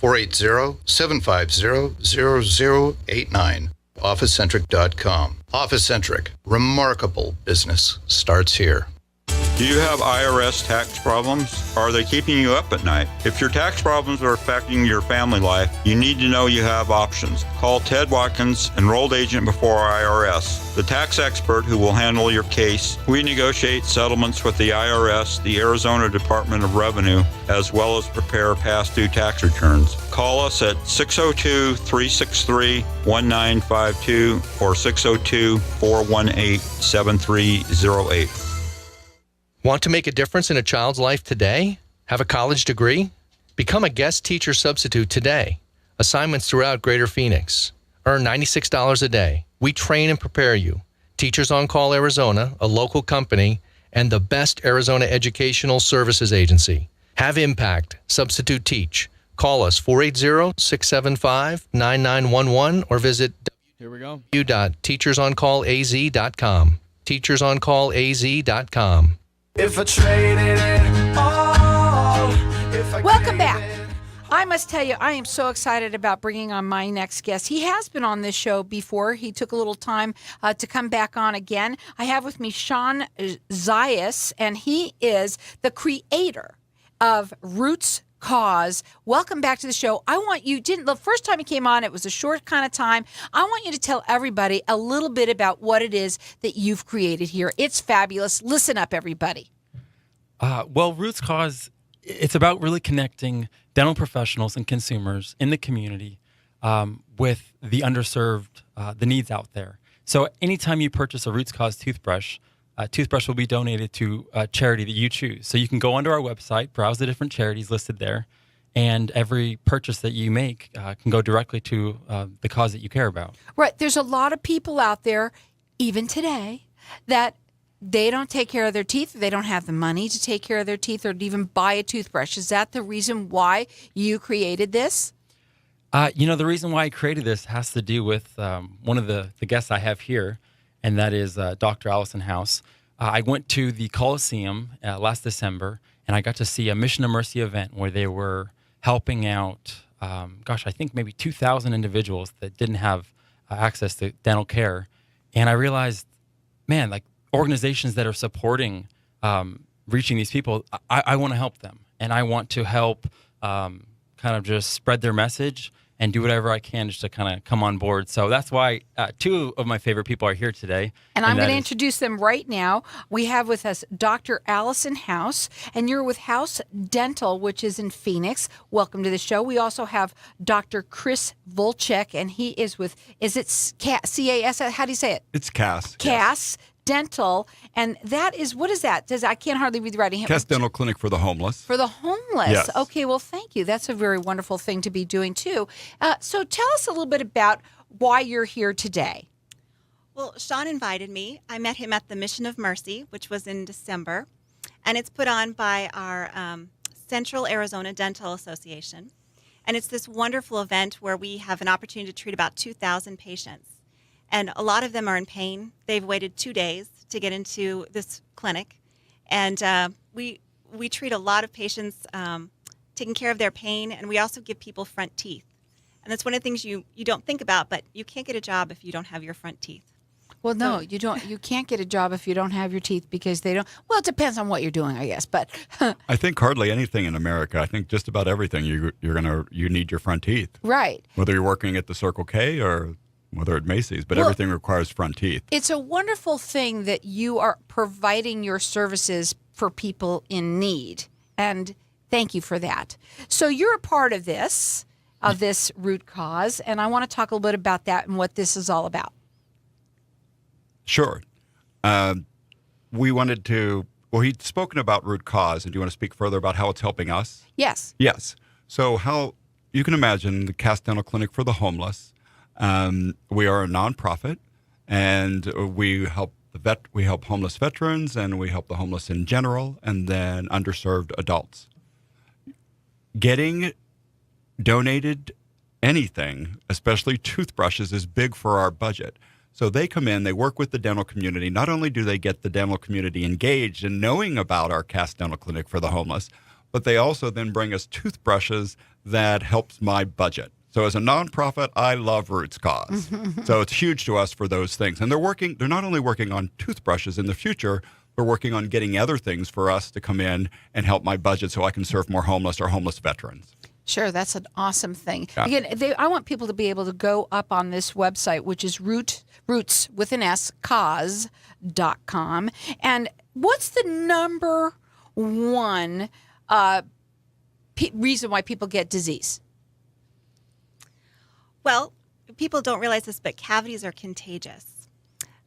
480-750-0089. OfficeCentric.com. OfficeCentric. Remarkable business starts here. Do you have IRS tax problems? Are they keeping you up at night? If your tax problems are affecting your family life, you need to know you have options. Call Ted Watkins, enrolled agent before IRS, the tax expert who will handle your case. We negotiate settlements with the IRS, the Arizona Department of Revenue, as well as prepare past due tax returns. Call us at 602-363-1952 or 602-418-7308. Want to make a difference in a child's life today? Have a college degree? Become a guest teacher substitute today. Assignments throughout Greater Phoenix. Earn $96 a day. We train and prepare you. Teachers on Call Arizona, a local company, and the best Arizona educational services agency. Have impact. Substitute teach. Call us 480-675-9911 or visit www.teachersoncallaz.com. Teachersoncallaz.com. If I traded it all, Welcome back. I must tell you, I am so excited about bringing on my next guest. He has been on this show before. He took a little time to come back on again. I have with me Sean Zayas, and he is the creator of Roots Cause. Welcome back to the show. I want you, the first time you came on, it was a short kind of time. I want you to tell everybody a little bit about what it is that you've created here. It's fabulous. Listen up, everybody. Well, Roots Cause, it's about really connecting dental professionals and consumers in the community with the underserved, the needs out there. So anytime you purchase a Roots Cause toothbrush, a toothbrush will be donated to a charity that you choose. So you can go onto our website, browse the different charities listed there, and every purchase that you make can go directly to the cause that you care about. Right. There's a lot of people out there, even today, that they don't take care of their teeth. They don't have the money to take care of their teeth or to even buy a toothbrush. Is that the reason why you created this? The reason why I created this has to do with one of the guests I have here, and that is Dr. Allison House. I went to the Coliseum last December, and I got to see a Mission of Mercy event where they were helping out, I think maybe 2,000 individuals that didn't have access to dental care. And I realized, man, like organizations that are supporting reaching these people, I want to help them. And I want to help kind of just spread their message and do whatever I can just to kind of come on board. So that's why two of my favorite people are here today. And I'm going to introduce them right now. We have with us Dr. Allison House, and you're with House Dental, which is in Phoenix. Welcome to the show. We also have Dr. Chris Volchek, and he is with, is it CAS? How do you say it? It's CAS. CAS Dental, and that is, what is that? I can't hardly read the writing. CAS Dental Clinic for the homeless. For the homeless. Yes. Okay, well, thank you. That's a very wonderful thing to be doing, too. So tell us a little bit about why you're here today. Well, Sean invited me. I met him at the Mission of Mercy, which was in December, and it's put on by our Central Arizona Dental Association. And it's this wonderful event where we have an opportunity to treat about 2,000 patients. And a lot of them are in pain. They've waited 2 days to get into this clinic. And we treat a lot of patients taking care of their pain, and we also give people front teeth. And that's one of the things you don't think about, but you can't get a job if you don't have your front teeth. Well, no, you don't. You can't get a job if you don't have your teeth because they don't. Well, it depends on what you're doing, I guess. But I think hardly anything in America. I think just about everything you need your front teeth. Right. Whether you're working at the Circle K or whether at Macy's, but everything requires front teeth. It's a wonderful thing that you are providing your services for people in need, and thank you for that. So you're a part of this Root Cause, and I want to talk a little bit about that and what this is all about. Sure. We wanted to, he'd spoken about Root Cause, and do you want to speak further about how it's helping us? Yes. Yes. So how you can imagine the CAS Dental Clinic for the homeless. We are a nonprofit, and we help homeless veterans, and we help the homeless in general, and then underserved adults. Getting donated anything, especially toothbrushes, is big for our budget. So they come in, they work with the dental community. Not only do they get the dental community engaged in knowing about our CAS Dental Clinic for the homeless, but they also then bring us toothbrushes that helps my budget. So as a nonprofit, I love Roots Cause. So it's huge to us for those things. And they're not only working on toothbrushes in the future, but working on getting other things for us to come in and help my budget so I can serve more homeless or homeless veterans. Sure, that's an awesome thing. Yeah. Again, I want people to be able to go up on this website, which is roots with an S, cause.com. And what's the number one reason why people get disease? Well, people don't realize this, but cavities are contagious.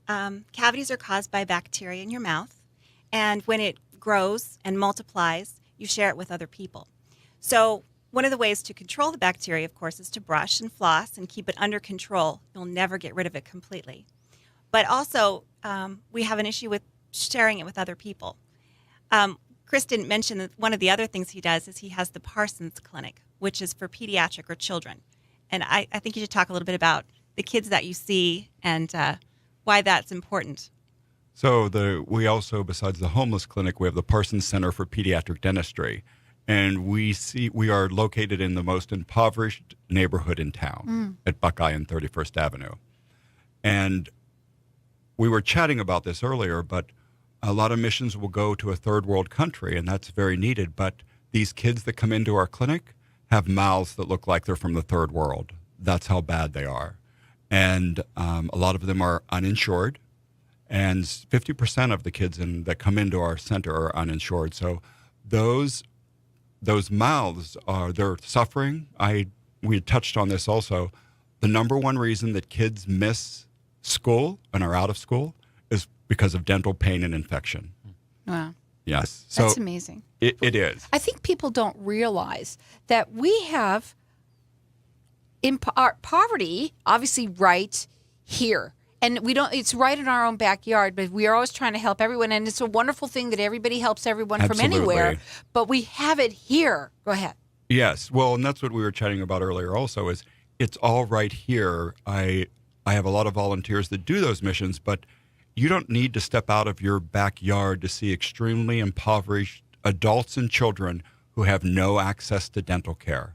Cavities are caused by bacteria in your mouth, and when it grows and multiplies, you share it with other people. So one of the ways to control the bacteria, of course, is to brush and floss and keep it under control. You'll never get rid of it completely. But also, we have an issue with sharing it with other people. Chris didn't mention that one of the other things he does is he has the Parsons Clinic, which is for pediatric or children. And I think you should talk a little bit about the kids that you see and why that's important. So we also, besides the homeless clinic, we have the Parsons Center for Pediatric Dentistry. And we are located in the most impoverished neighborhood in town at Buckeye and 31st Avenue. And we were chatting about this earlier, but a lot of missions will go to a third world country, and that's very needed. But these kids that come into our clinic have mouths that look like they're from the third world. That's how bad they are. And a lot of them are uninsured. And 50% of the kids that come into our center are uninsured. So those mouths they're suffering. We touched on this also. The number one reason that kids miss school and are out of school is because of dental pain and infection. Wow. Yes. So That's amazing. It is. I think people don't realize that we have poverty, obviously, right here. And it's right in our own backyard, but we are always trying to help everyone. And it's a wonderful thing that everybody helps everyone Absolutely. from anywhere. But we have it here. Go ahead. Yes. Well, and that's what we were chatting about earlier also is it's all right here. I have a lot of volunteers that do those missions, but you don't need to step out of your backyard to see extremely impoverished adults and children who have no access to dental care.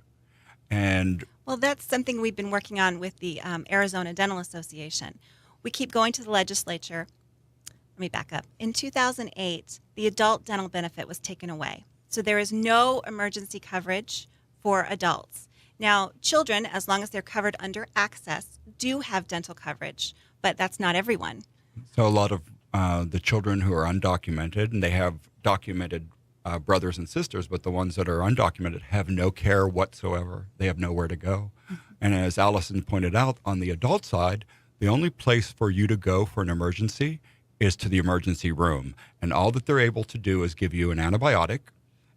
And Well, that's something we've been working on with the Arizona Dental Association. We keep going to the legislature. Let me back up. In 2008, the adult dental benefit was taken away. So there is no emergency coverage for adults. Now, children, as long as they're covered under access, do have dental coverage, but that's not everyone. so a lot of the children who are undocumented, and they have documented brothers and sisters, but the ones that are undocumented have no care whatsoever. They have nowhere to go. And as Allison pointed out, on the adult side, the only place for you to go for an emergency is to the emergency room. And all that they're able to do is give you an antibiotic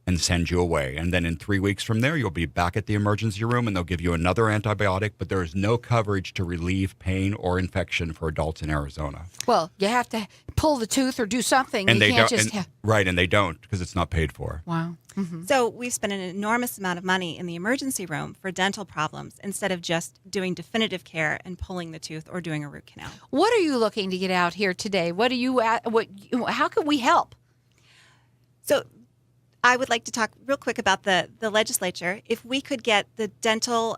and send you away. And then in 3 weeks from there, you'll be back at the emergency room and they'll give you another antibiotic, but there is no coverage to relieve pain or infection for adults in Arizona. Well, you have to pull the tooth or do something. And you they can't don't, just right, and they don't because it's not paid for. Wow. So we've spent an enormous amount of money in the emergency room for dental problems instead of just doing definitive care and pulling the tooth or doing a root canal. What are you looking to get out here today? What are you at? How can we help? So I would like to talk real quick about the legislature. If we could get the dental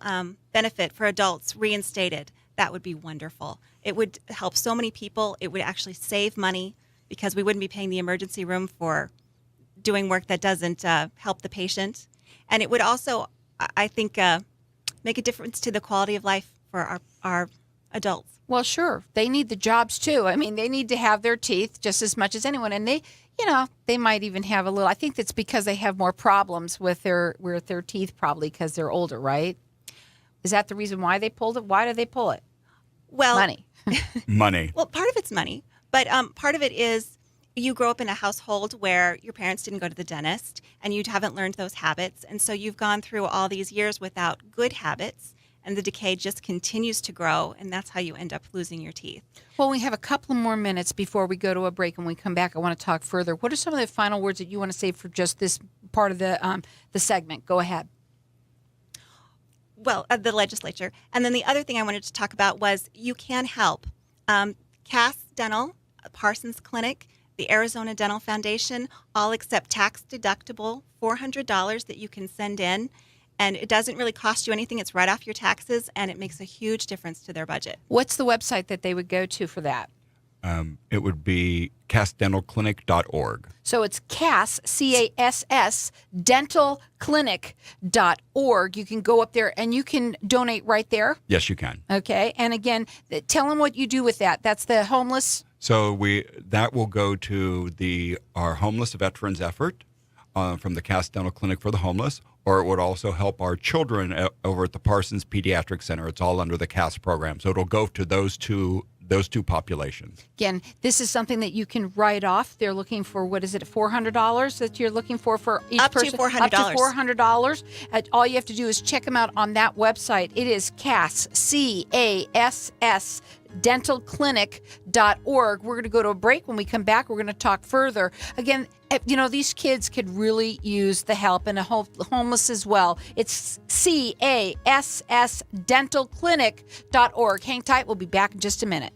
benefit for adults reinstated, that would be wonderful. It would help so many people. It would actually save money because we wouldn't be paying the emergency room for doing work that doesn't help the patient. And it would also, I think, make a difference to the quality of life for our adults. Well, sure. They need the jobs too. I mean, they need to have their teeth just as much as anyone. And they might even have a little, I think that's because they have more problems with their teeth probably because they're older, right? Is that the reason why they pulled it? Why did they pull it? Well, Money. Money. Well, part of it's money, but part of it is you grow up in a household where your parents didn't go to the dentist and you haven't learned those habits. And so you've gone through all these years without good habits and the decay just continues to grow. And that's how you end up losing your teeth. Well, we have a couple more minutes before we go to a break. And when we come back, I want to talk further. What are some of the final words that you want to say for just this part of the segment? Go ahead. Well, the legislature. And then the other thing I wanted to talk about was you can help. Cass Dental, Parsons Clinic, the Arizona Dental Foundation, all accept tax-deductible $400 that you can send in. And it doesn't really cost you anything. It's right off your taxes, and it makes a huge difference to their budget. What's the website that they would go to for that? It would be cassdentalclinic.org. So it's CASS, C-A-S-S, dentalclinic.org. You can go up there and you can donate right there. Yes, you can. Okay. And again, tell them what you do with that. That's the homeless. So that will go to our homeless veterans effort from the Cass Dental Clinic for the Homeless, or it would also help our children over at the Parsons Pediatric Center. It's all under the Cass program. So it'll go to those two populations. Again, this is something that you can write off. They're looking for, what is it, $400 that you're looking for each Up to person? $400. Up to $400. All you have to do is check them out on that website. It is CASS, C-A-S-S, dentalclinic.org. We're going to go to a break. When we come back, we're going to talk further. Again, these kids could really use the help, and the homeless as well. It's CASS dentalclinic.org. Hang tight. We'll be back in just a minute.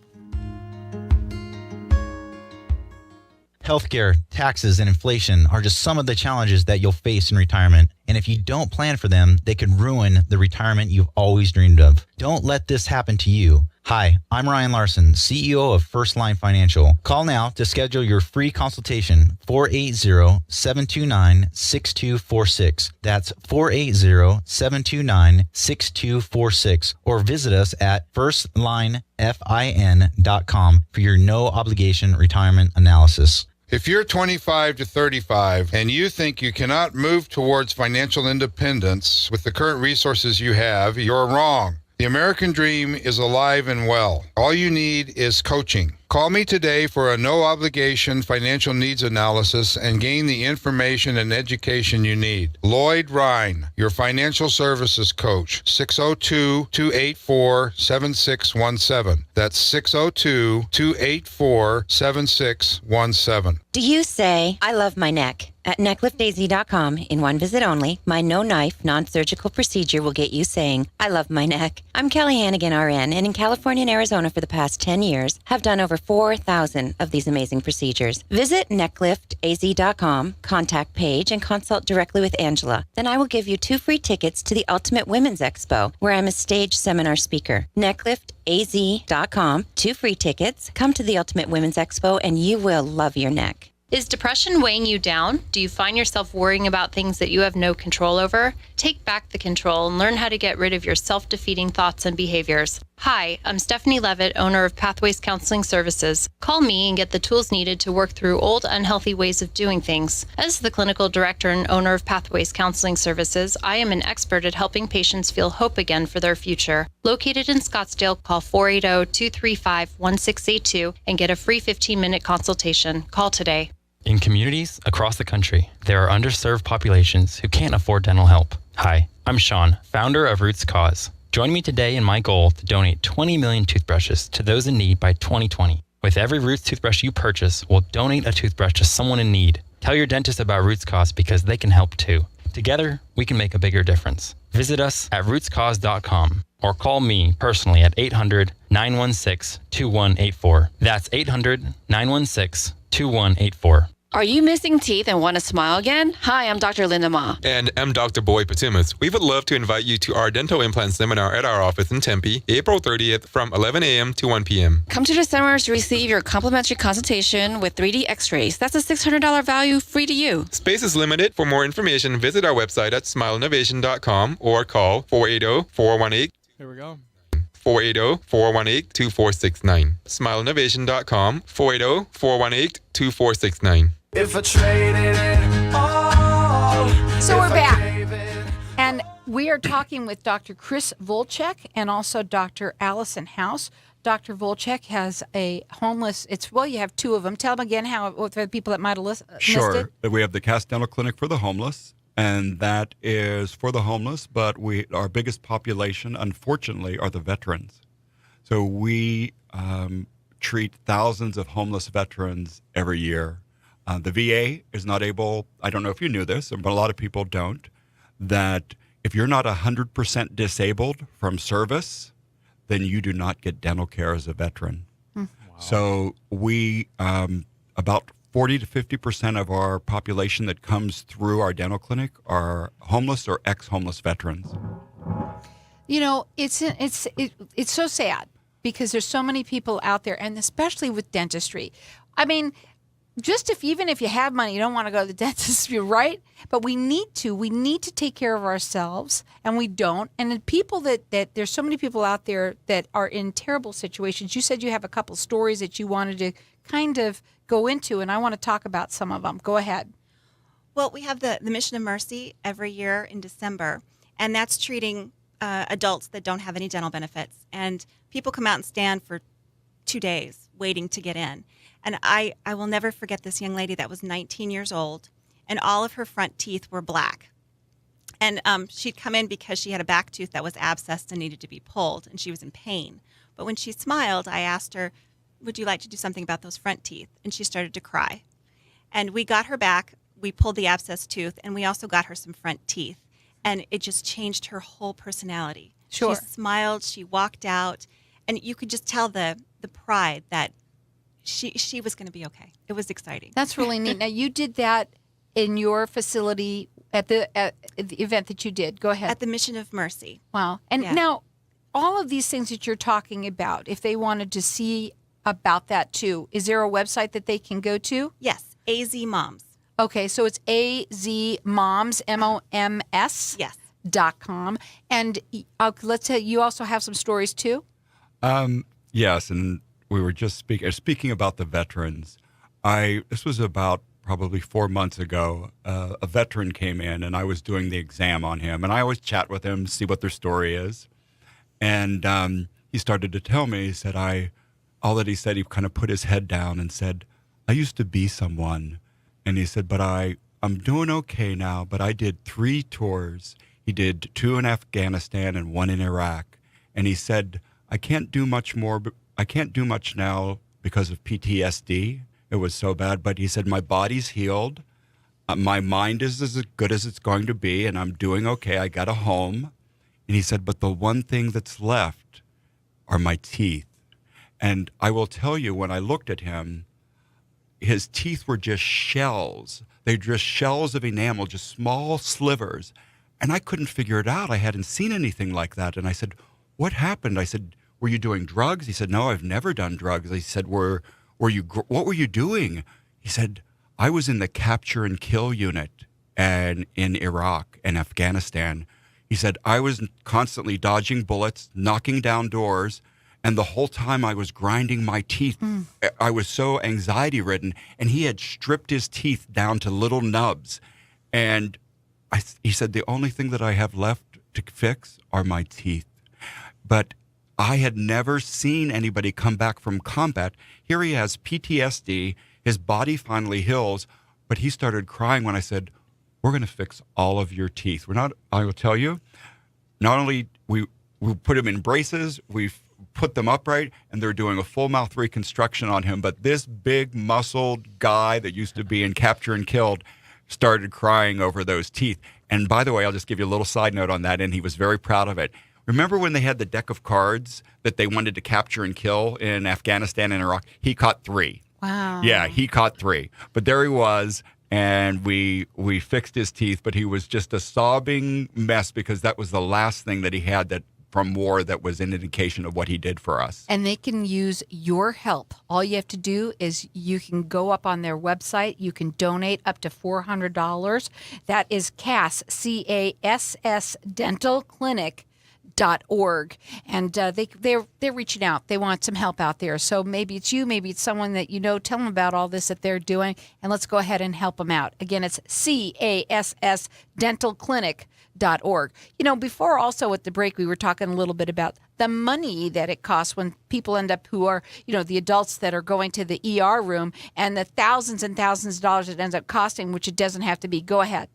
Healthcare, taxes, and inflation are just some of the challenges that you'll face in retirement. And if you don't plan for them, they could ruin the retirement you've always dreamed of. Don't let this happen to you. Hi, I'm Ryan Larson, CEO of First Line Financial. Call now to schedule your free consultation, 480-729-6246. That's 480-729-6246. Or visit us at firstlinefin.com for your no obligation retirement analysis. If you're 25 to 35 and you think you cannot move towards financial independence with the current resources you have, you're wrong. The American dream is alive and well. All you need is coaching. Call me today for a no-obligation financial needs analysis and gain the information and education you need. Lloyd Ryan, your financial services coach, 602-284-7617. That's 602-284-7617. Do you say, I love my neck? At neckliftaz.com, in one visit only, my no-knife, non-surgical procedure will get you saying, I love my neck. I'm Kelly Hannigan, RN, and in California and Arizona for the past 10 years, have done over 4,000 of these amazing procedures. Visit neckliftaz.com, contact Paige, and consult directly with Angela. Then I will give you 2 free tickets to the Ultimate Women's Expo, where I'm a stage seminar speaker. neckliftaz.com, 2 free tickets. Come to the Ultimate Women's Expo, and you will love your neck. Is depression weighing you down? Do you find yourself worrying about things that you have no control over? Take back the control and learn how to get rid of your self-defeating thoughts and behaviors. Hi, I'm Stephanie Levitt, owner of Pathways Counseling Services. Call me and get the tools needed to work through old, unhealthy ways of doing things. As the clinical director and owner of Pathways Counseling Services, I am an expert at helping patients feel hope again for their future. Located in Scottsdale, call 480-235-1682 and get a free 15-minute consultation. Call today. In communities across the country, there are underserved populations who can't afford dental help. Hi, I'm Sean, founder of Roots Cause. Join me today in my goal to donate 20 million toothbrushes to those in need by 2020. With every Roots toothbrush you purchase, we'll donate a toothbrush to someone in need. Tell your dentist about Roots Cause because they can help too. Together, we can make a bigger difference. Visit us at rootscause.com or call me personally at 800-916-2184. That's 800-916-2184. Are you missing teeth and want to smile again? Hi, I'm Dr. Linda Ma. And I'm Dr. Boyd Patimus. We would love to invite you to our dental implant seminar at our office in Tempe, April 30th from 11 a.m. to 1 p.m. Come to the seminar to receive your complimentary consultation with 3D x-rays. That's a $600 value free to you. Space is limited. For more information, visit our website at smileinnovation.com or call 480-418. Here we go. 480-418-2469. Smileinnovation.com, 480-418-2469. If I traded it all. So we're back. And we are talking with Dr. Chris Volchek and also Dr. Allison House. Dr. Volchek has a homeless, you have 2 of them. Tell them again for the people that might have missed it. Sure. We have the Cass Dental Clinic for the Homeless, and that is for the homeless, but our biggest population, unfortunately, are the veterans. So we treat thousands of homeless veterans every year. The VA is not able, I don't know if you knew this, but a lot of people don't, that if you're not 100% disabled from service, then you do not get dental care as a veteran. Wow. So we, about 40 to 50% of our population that comes through our dental clinic are homeless or ex-homeless veterans. You know, it's so sad because there's so many people out there, and especially with dentistry. I mean, even if you have money, you don't want to go to the dentist, right? But we need to take care of ourselves, and we don't. And the people that there's so many people out there that are in terrible situations. You said you have a couple stories that you wanted to kind of go into, and I want to talk about some of them. Go ahead. Well, we have the Mission of Mercy every year in December, and that's treating adults that don't have any dental benefits. And people come out and stand for 2 days waiting to get in. And I will never forget this young lady that was 19 years old, and all of her front teeth were black. And she'd come in because she had a back tooth that was abscessed and needed to be pulled, and she was in pain. But when she smiled, I asked her, would you like to do something about those front teeth? And she started to cry. And we got her back. We pulled the abscessed tooth, and we also got her some front teeth. And it just changed her whole personality. Sure. She smiled, she walked out, and you could just tell the pride that she was going to be okay. It was exciting. That's really neat. Now, you did that in your facility at the event that you did. Go ahead. At the Mission of Mercy. Wow. And Yeah. now, all of these things that you're talking about, if they wanted to see about that too, is there a website that they can go to? Yes, AZ Moms. Okay, so it's AZMoms, MOMS. Yes. .com. And let's say you also have some stories too? Yes, and we were just speaking about the veterans. This was about probably 4 months ago. A veteran came in, and I was doing the exam on him. And I always chat with him, see what their story is. And he started to tell me, he said, he kind of put his head down and said, I used to be someone. And he said, but I'm doing okay now, but I did 3 tours. He did 2 in Afghanistan and 1 in Iraq. And he said, I can't do much more, but I can't do much now because of PTSD. It was so bad. But he said, my body's healed. My mind is as good as it's going to be, and I'm doing okay. I got a home. And he said, but the one thing that's left are my teeth. And I will tell you, when I looked at him, his teeth were just shells. They were just shells of enamel, just small slivers. And I couldn't figure it out. I hadn't seen anything like that. And I said, what happened? I said, were you doing drugs? He said, no, I've never done drugs. I said, what were you doing? He said, I was in the capture and kill unit and in Iraq and Afghanistan. He said, I was constantly dodging bullets, knocking down doors, and the whole time I was grinding my teeth. I was so anxiety-ridden, and he had stripped his teeth down to little nubs. And he said, the only thing that I have left to fix are my teeth. But I had never seen anybody come back from combat. Here he has PTSD. His body finally heals, but he started crying when I said, we're going to fix all of your teeth. I will tell you, not only we put him in braces, we've put them upright, and they're doing a full mouth reconstruction on him. But this big muscled guy that used to be in Capture and Killed started crying over those teeth. And by the way, I'll just give you a little side note on that, and he was very proud of it. Remember when they had the deck of cards that they wanted to capture and kill in Afghanistan and Iraq? He caught 3. Wow. Yeah, he caught 3. But there he was, and we fixed his teeth, but he was just a sobbing mess because that was the last thing that he had from war that was an indication of what he did for us. And they can use your help. All you have to do is you can go up on their website. You can donate up to $400. That is CASS, CASS Dental Clinic.org. And they're reaching out. They want some help out there. So maybe it's you, maybe it's someone that you know. Tell them about all this that they're doing, and let's go ahead and help them out. Again, it's CASS Dental Clinic.org. You know, before also at the break, we were talking a little bit about the money that it costs when people end up who are, the adults that are going to the ER room, and the thousands and thousands of dollars it ends up costing, which it doesn't have to be. Go ahead.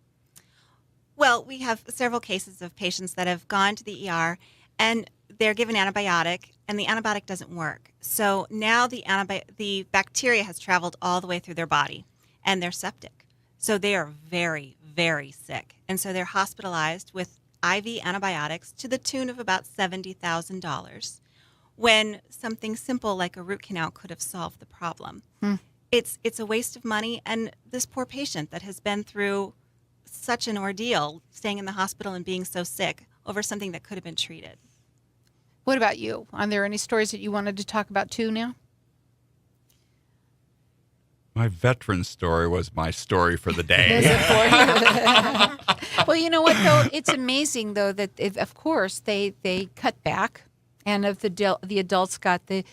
Well, we have several cases of patients that have gone to the ER and they're given antibiotic, and the antibiotic doesn't work. So now the bacteria has traveled all the way through their body, and they're septic. So they are very, very sick. And so they're hospitalized with IV antibiotics to the tune of about $70,000 when something simple like a root canal could have solved the problem. it's a waste of money, and this poor patient that has been through such an ordeal, staying in the hospital and being so sick over something that could have been treated. What about you? Are there any stories that you wanted to talk about too now? My veteran story was my story for the day. Is it for you? Well, you know what, though? It's amazing, though, that of course they cut back, and if the adults got they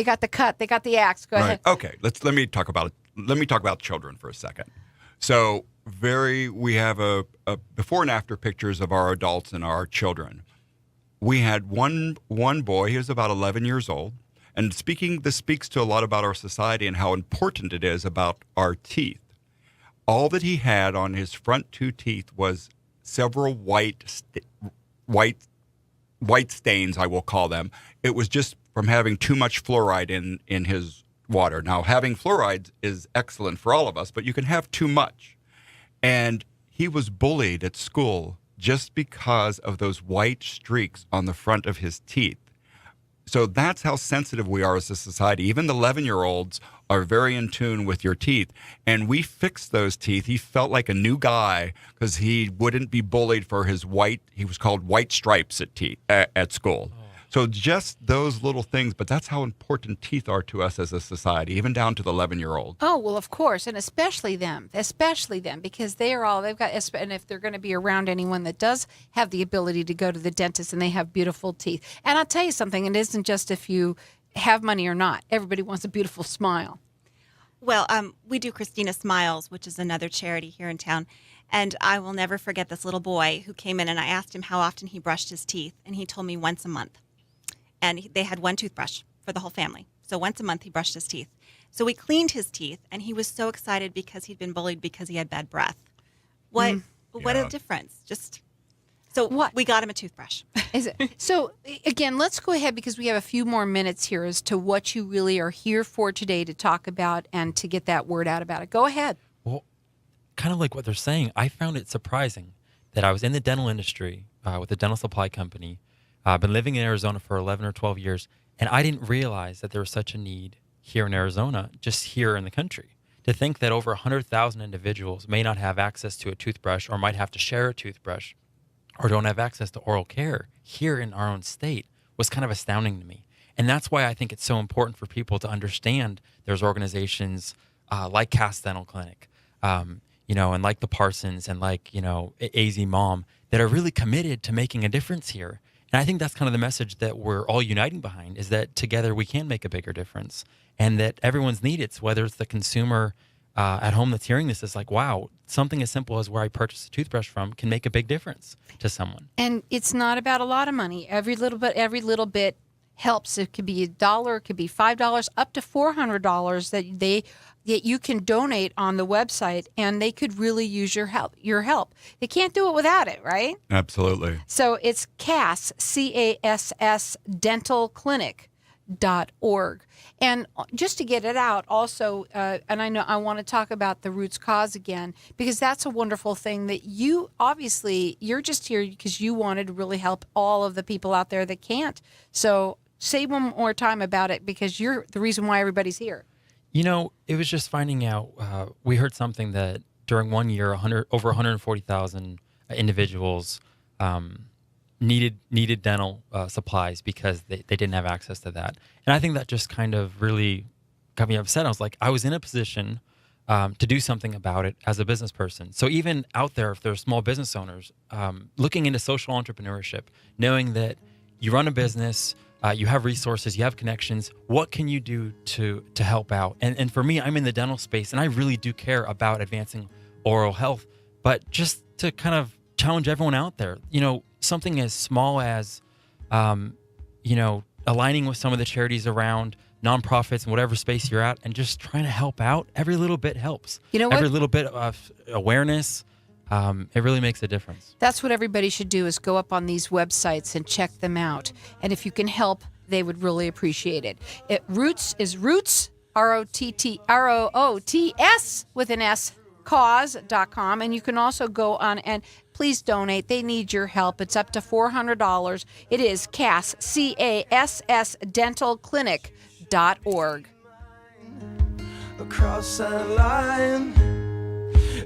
got the cut, they got the axe. Go ahead. Okay, let me talk about children for a second. So we have a before and after pictures of our adults and our children. We had one boy. He was about 11 years old. And this speaks to a lot about our society and how important it is about our teeth. All that he had on his front 2 teeth was several white stains, I will call them. It was just from having too much fluoride in his water. Now, having fluoride is excellent for all of us, but you can have too much. And he was bullied at school just because of those white streaks on the front of his teeth. So that's how sensitive we are as a society. Even the 11-year-olds are very in tune with your teeth. And we fixed those teeth. He felt like a new guy because he wouldn't be bullied for his he was called white stripes at school. Oh. So just those little things, but that's how important teeth are to us as a society, even down to the 11-year-old. Oh, well, of course, and especially them, because they've got, and if they're going to be around anyone that does have the ability to go to the dentist and they have beautiful teeth. And I'll tell you something, it isn't just if you have money or not. Everybody wants a beautiful smile. Well, we do Christina Smiles, which is another charity here in town. And I will never forget this little boy who came in, and I asked him how often he brushed his teeth, and he told me once a month. And they had one toothbrush for the whole family. So once a month he brushed his teeth. So we cleaned his teeth, and he was so excited because he'd been bullied because he had bad breath. What a difference. We got him a toothbrush. Is it? So again, let's go ahead because we have a few more minutes here as to what you really are here for today to talk about and to get that word out about it. Go ahead. Well, kind of like what they're saying, I found it surprising that I was in the dental industry with a dental supply company. I've been living in Arizona for 11 or 12 years, and I didn't realize that there was such a need here in Arizona, just here in the country. To think that over 100,000 individuals may not have access to a toothbrush or might have to share a toothbrush or don't have access to oral care here in our own state was kind of astounding to me. And that's why I think it's so important for people to understand there's organizations like Cass Dental Clinic, and like the Parsons and like, AZ Mom that are really committed to making a difference here. And I think that's kind of the message that we're all uniting behind, is that together we can make a bigger difference and that everyone's needed. So whether it's the consumer at home that's hearing this, is like, wow, something as simple as where I purchased a toothbrush from can make a big difference to someone. And it's not about a lot of money. Every little bit helps. It could be $1, it could be $5, up to $400 that you can donate on the website, and they could really use your help. They can't do it without it, right? Absolutely. So it's Cass, CASS dentalclinic.org. And just to get it out also, and I want to talk about the Roots Cause again, because that's a wonderful thing that you're just here because you wanted to really help all of the people out there that can't. So say one more time about it, because you're the reason why everybody's here. It was just finding out, we heard something that during 1 year, over 140,000 individuals needed dental supplies because they didn't have access to that. And I think that just kind of really got me upset. I was in a position to do something about it as a business person. So even out there, if there's small business owners, looking into social entrepreneurship, knowing that you run a business, you have resources, you have connections. What can you do to help out? And for me, I'm in the dental space, and I really do care about advancing oral health. But just to kind of challenge everyone out there, something as small as, aligning with some of the charities around nonprofits and whatever space you're at, and just trying to help out. Every little bit helps. You know what? Every little bit of awareness, it really makes a difference. That's what everybody should do, is go up on these websites and check them out. And if you can help, they would really appreciate it. Roots is Roots, ROOTS with an S, cause.com. And you can also go on and please donate. They need your help. It's up to $400. It is Cass, CASS dentalclinic.org. across that line.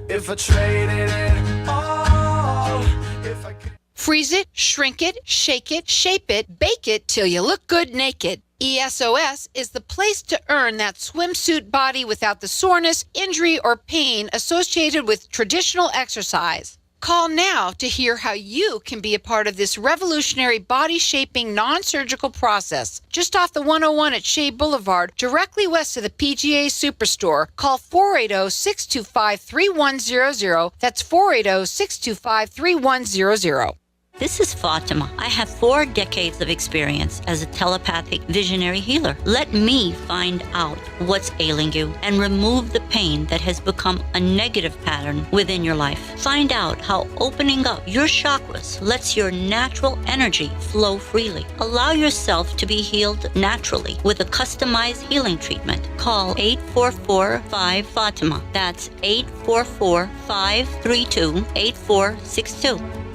If I traded it all, if I could. Freeze it, shrink it, shake it, shape it, bake it till you look good naked. ESOS is the place to earn that swimsuit body without the soreness, injury, or pain associated with traditional exercise. Call now to hear how you can be a part of this revolutionary body-shaping non-surgical process. Just off the 101 at Shea Boulevard, directly west of the PGA Superstore. Call 480-625-3100. That's 480-625-3100. This is Fatima. I have 4 decades of experience as a telepathic visionary healer. Let me find out what's ailing you and remove the pain that has become a negative pattern within your life. Find out how opening up your chakras lets your natural energy flow freely. Allow yourself to be healed naturally with a customized healing treatment. Call 844-5-FATIMA. That's 844-532-8462.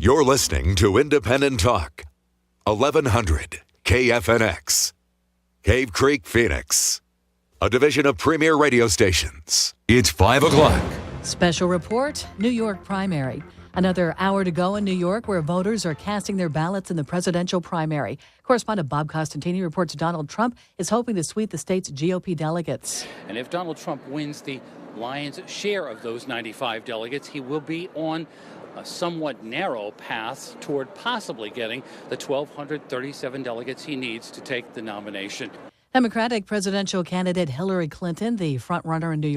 You're listening to Independent Talk, 1100 KFNX, Cave Creek, Phoenix, a division of Premier Radio Stations. It's 5 o'clock. Special report, New York primary. Another hour to go in New York, where voters are casting their ballots in the presidential primary. Correspondent Bob Costantini reports Donald Trump is hoping to sweep the state's GOP delegates. And if Donald Trump wins the lion's share of those 95 delegates, he will be on a somewhat narrow path toward possibly getting the 1,237 delegates he needs to take the nomination. Democratic presidential candidate Hillary Clinton, the frontrunner in New York.